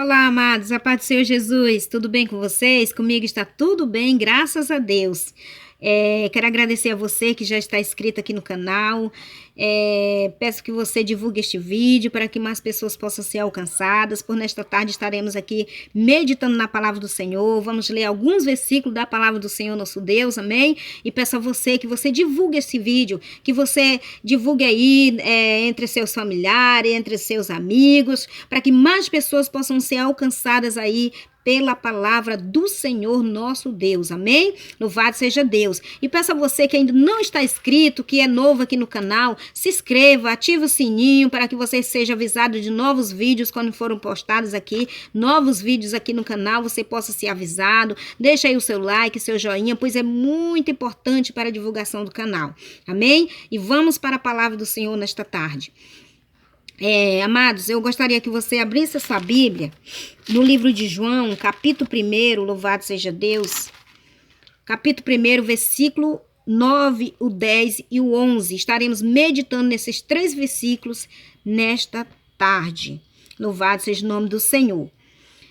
Olá, amados, a paz do Senhor Jesus, tudo bem com vocês? Comigo está tudo bem, graças a Deus. Quero agradecer a você que já está inscrito aqui no canal. Peço que você divulgue este vídeo para que mais pessoas possam ser alcançadas. Por nesta tarde estaremos aqui meditando na palavra do Senhor. Vamos ler alguns versículos da palavra do Senhor nosso Deus, amém? E peço a você que você divulgue esse vídeo, que você divulgue aí entre seus familiares, entre seus amigos, para que mais pessoas possam ser alcançadas aí pela palavra do Senhor nosso Deus, amém? Louvado seja Deus. E peço a você que ainda não está inscrito, que é novo aqui no canal, se inscreva, ative o sininho para que você seja avisado de novos vídeos quando foram postados aqui, novos vídeos aqui no canal, você possa ser avisado. Deixa aí o seu like, seu joinha, pois é muito importante para a divulgação do canal, amém? E vamos para a palavra do Senhor nesta tarde. Amados, eu gostaria que você abrisse a sua Bíblia no livro de João, capítulo 1, louvado seja Deus, capítulo 1, versículo 9, o 10 e o 11. Estaremos meditando nesses 3 versículos nesta tarde. Louvado seja o nome do Senhor.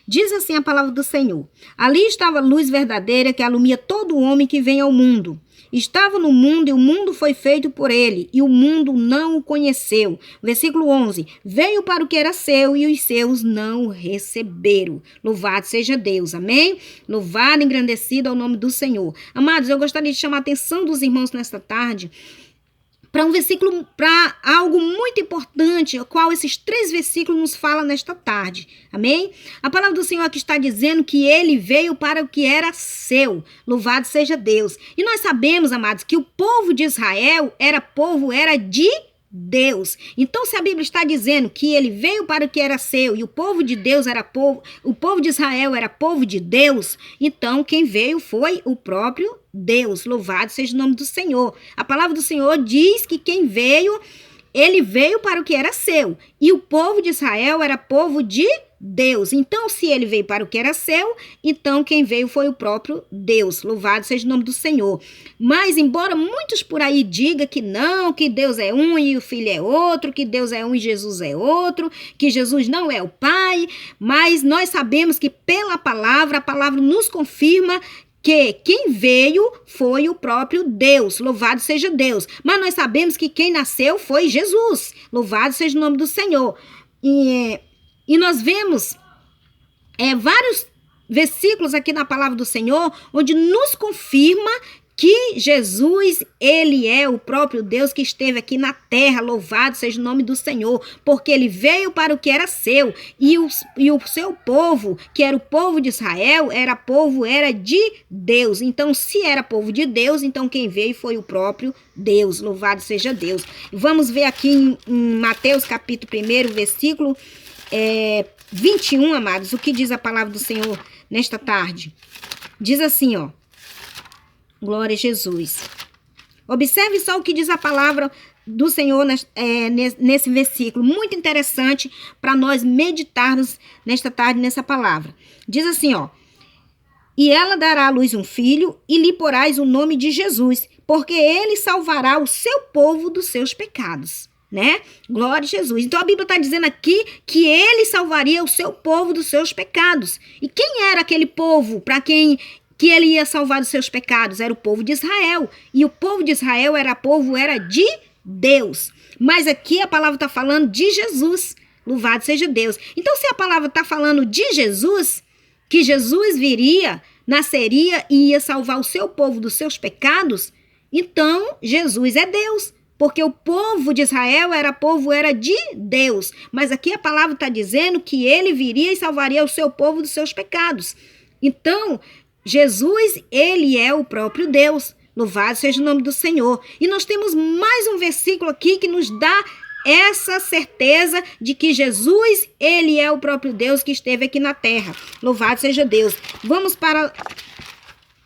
Diz assim a palavra do Senhor: ali estava a luz verdadeira que alumia todo homem que vem ao mundo. Estava no mundo e o mundo foi feito por ele, e o mundo não o conheceu. Versículo 11. Veio para o que era seu e os seus não o receberam. Louvado seja Deus, amém? Louvado e engrandecido ao nome do Senhor. Amados, eu gostaria de chamar a atenção dos irmãos nesta tarde para um versículo, para algo muito importante, o qual esses 3 versículos nos falam nesta tarde, amém? A palavra do Senhor aqui está dizendo que ele veio para o que era seu, louvado seja Deus. E nós sabemos, amados, que o povo de Israel era de Deus. Então, se a Bíblia está dizendo que ele veio para o que era seu e o povo de Deus era povo, o povo de Israel era povo de Deus, então quem veio foi o próprio Deus. Louvado seja o nome do Senhor. A palavra do Senhor diz que quem veio, ele veio para o que era seu. E o povo de Israel era povo de Deus. Então, se ele veio para o que era seu, então quem veio foi o próprio Deus. Louvado seja o nome do Senhor. Mas, embora muitos por aí digam que não, que Deus é um e o Filho é outro, que Deus é um e Jesus é outro, que Jesus não é o Pai, mas nós sabemos que pela palavra, a palavra nos confirma que quem veio foi o próprio Deus, louvado seja Deus. Mas nós sabemos que quem nasceu foi Jesus, louvado seja o nome do Senhor. E nós vemos vários versículos aqui na palavra do Senhor, onde nos confirma que Jesus, ele é o próprio Deus que esteve aqui na terra, louvado seja o nome do Senhor, porque ele veio para o que era seu, e o seu povo, que era o povo de Israel, era de Deus. Então, se era povo de Deus, então quem veio foi o próprio Deus, louvado seja Deus. Vamos ver aqui em Mateus capítulo 1, versículo 21, amados, o que diz a palavra do Senhor nesta tarde. Diz assim, ó. Glória a Jesus. Observe só o que diz a palavra do Senhor nesse versículo. Muito interessante para nós meditarmos nesta tarde nessa palavra. Diz assim, ó. E ela dará à luz um filho e lhe porás o nome de Jesus, porque ele salvará o seu povo dos seus pecados. Né? Glória a Jesus. Então a Bíblia está dizendo aqui que ele salvaria o seu povo dos seus pecados. E quem era aquele povo para quem que ele ia salvar dos seus pecados? Era o povo de Israel. E o povo de Israel era de Deus. Mas aqui a palavra está falando de Jesus. Louvado seja Deus. Então, se a palavra está falando de Jesus, que Jesus viria, nasceria e ia salvar o seu povo dos seus pecados, então Jesus é Deus. Porque o povo de Israel era de Deus. Mas aqui a palavra está dizendo que ele viria e salvaria o seu povo dos seus pecados. Então, Jesus, ele é o próprio Deus. Louvado seja o nome do Senhor. E nós temos mais um versículo aqui que nos dá essa certeza de que Jesus, ele é o próprio Deus que esteve aqui na terra. Louvado seja Deus. Vamos para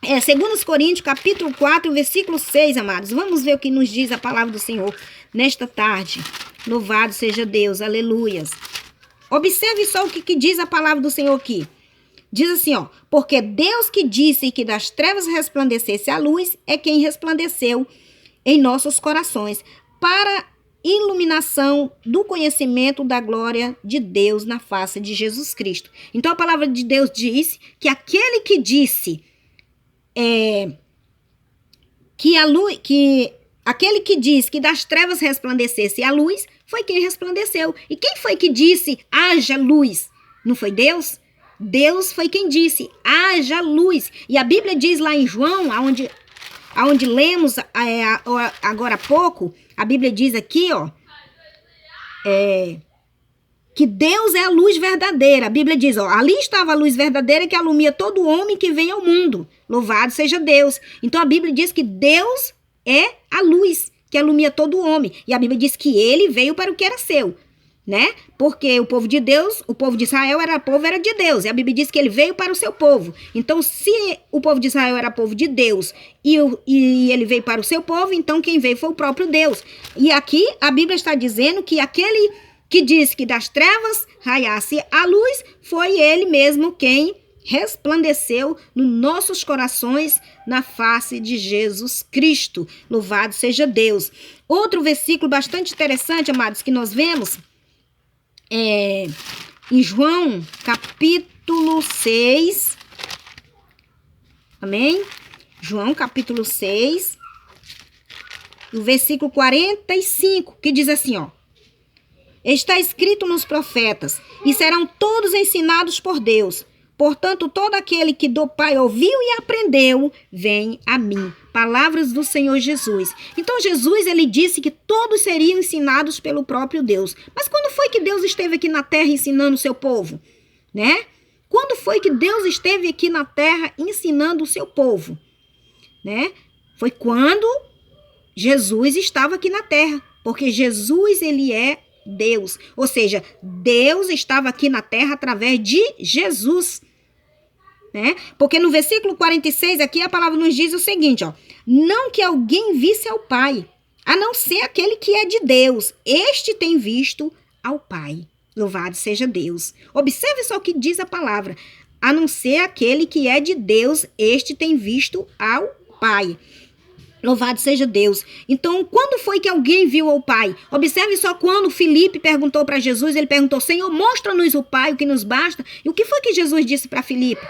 2 Coríntios, capítulo 4, versículo 6, amados. Vamos ver o que nos diz a palavra do Senhor nesta tarde. Louvado seja Deus, aleluias. Observe só o que diz a palavra do Senhor aqui. Diz assim, ó. Porque Deus que disse que das trevas resplandecesse a luz é quem resplandeceu em nossos corações para iluminação do conhecimento da glória de Deus na face de Jesus Cristo. Então a palavra de Deus diz que aquele que disse aquele que diz que das trevas resplandecesse a luz, foi quem resplandeceu. E quem foi que disse, haja luz? Não foi Deus? Deus foi quem disse, haja luz. E a Bíblia diz lá em João, aonde lemos agora há pouco, a Bíblia diz aqui, que Deus é a luz verdadeira. A Bíblia diz, ali estava a luz verdadeira que alumia todo homem que vem ao mundo. Louvado seja Deus. Então a Bíblia diz que Deus é a luz que alumia todo homem. E a Bíblia diz que ele veio para o que era seu, né? Porque o povo de Deus, o povo de Israel era de Deus. E a Bíblia diz que ele veio para o seu povo. Então, se o povo de Israel era povo de Deus e ele veio para o seu povo, então quem veio foi o próprio Deus. E aqui a Bíblia está dizendo que aquele que disse que das trevas raiasse a luz, foi ele mesmo quem resplandeceu nos nossos corações na face de Jesus Cristo. Louvado seja Deus. Outro versículo bastante interessante, amados, que nós vemos em João, capítulo 6. Amém? João, capítulo 6, o versículo 45, que diz assim, está escrito nos profetas, e serão todos ensinados por Deus. Portanto, todo aquele que do Pai ouviu e aprendeu, vem a mim. Palavras do Senhor Jesus. Então, Jesus, ele disse que todos seriam ensinados pelo próprio Deus. Mas quando foi que Deus esteve aqui na terra ensinando o seu povo? Né? Quando foi que Deus esteve aqui na terra ensinando o seu povo? Né? Foi quando Jesus estava aqui na terra. Porque Jesus, ele é Deus. Ou seja, Deus estava aqui na terra através de Jesus. Né? Porque no versículo 46 aqui a palavra nos diz o seguinte, não que alguém visse ao Pai, a não ser aquele que é de Deus. Este tem visto ao Pai. Louvado seja Deus. Observe só o que diz a palavra. A não ser aquele que é de Deus, este tem visto ao Pai. Louvado seja Deus. Então, quando foi que alguém viu ao Pai? Observe só quando Filipe perguntou para Jesus, ele perguntou, Senhor, mostra-nos o Pai, o que nos basta. E o que foi que Jesus disse para Filipe?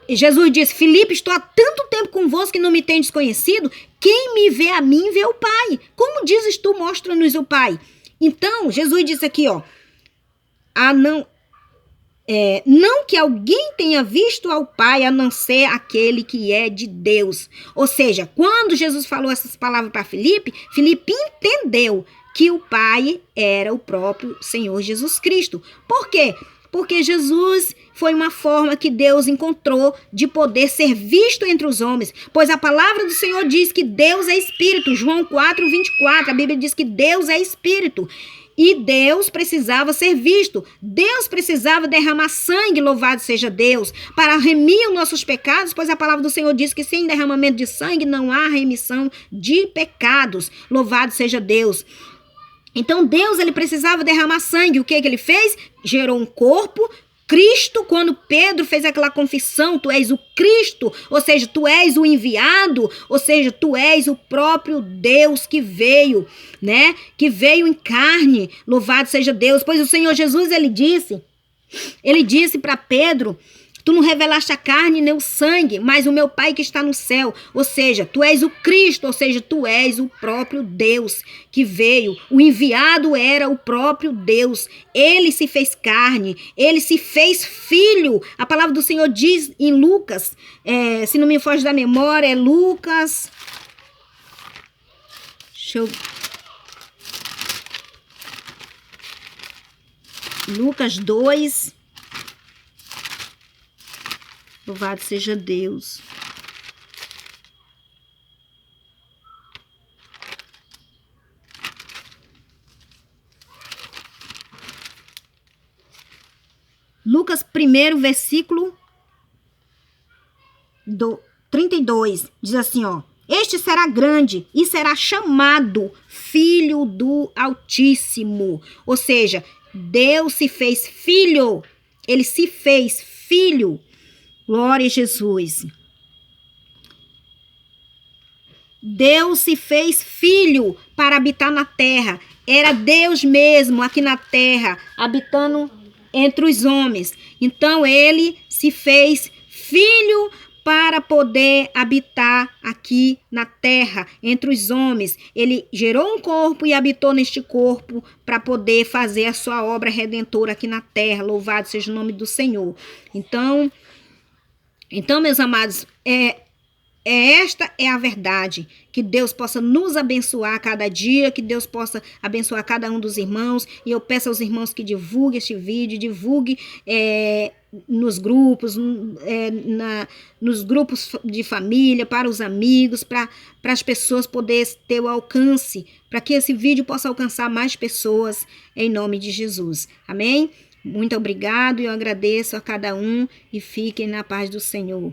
Jesus disse, Filipe, estou há tanto tempo convosco que não me tendes conhecido. Quem me vê a mim, vê o Pai. Como dizes tu, mostra-nos o Pai? Então, Jesus disse aqui, não que alguém tenha visto ao Pai, a não ser aquele que é de Deus. Ou seja, quando Jesus falou essas palavras para Filipe, Filipe entendeu que o Pai era o próprio Senhor Jesus Cristo. Por quê? Porque Jesus foi uma forma que Deus encontrou de poder ser visto entre os homens. Pois a palavra do Senhor diz que Deus é Espírito. João 4:24, a Bíblia diz que Deus é Espírito. E Deus precisava ser visto. Deus precisava derramar sangue, louvado seja Deus, para remir os nossos pecados, pois a palavra do Senhor diz que sem derramamento de sangue não há remissão de pecados. Louvado seja Deus. Então Deus, ele precisava derramar sangue. O que ele fez? Gerou um corpo. Cristo, quando Pedro fez aquela confissão, tu és o Cristo, ou seja, tu és o enviado, ou seja, tu és o próprio Deus que veio, né? Que veio em carne, louvado seja Deus. Pois o Senhor Jesus, ele disse para Pedro, tu não revelaste a carne nem o sangue, mas o meu Pai que está no céu. Ou seja, tu és o Cristo, ou seja, tu és o próprio Deus que veio. O enviado era o próprio Deus. Ele se fez carne, ele se fez filho. A palavra do Senhor diz em Lucas, se não me foge da memória, é Lucas... Lucas 2... Louvado seja Deus. Lucas 1, versículo 32, diz assim, este será grande e será chamado Filho do Altíssimo. Ou seja, Deus se fez filho. Ele se fez filho. Glória a Jesus. Deus se fez filho para habitar na terra. Era Deus mesmo aqui na terra, habitando entre os homens. Então ele se fez filho para poder habitar aqui na terra, entre os homens. Ele gerou um corpo e habitou neste corpo para poder fazer a sua obra redentora aqui na terra. Louvado seja o nome do Senhor. Então meus amados, esta é a verdade. Que Deus possa nos abençoar cada dia, que Deus possa abençoar cada um dos irmãos. E eu peço aos irmãos que divulguem este vídeo, divulguem nos grupos, nos grupos de família, para os amigos, para as pessoas poderem ter o alcance, para que esse vídeo possa alcançar mais pessoas, em nome de Jesus. Amém? Muito obrigado e eu agradeço a cada um e fiquem na paz do Senhor.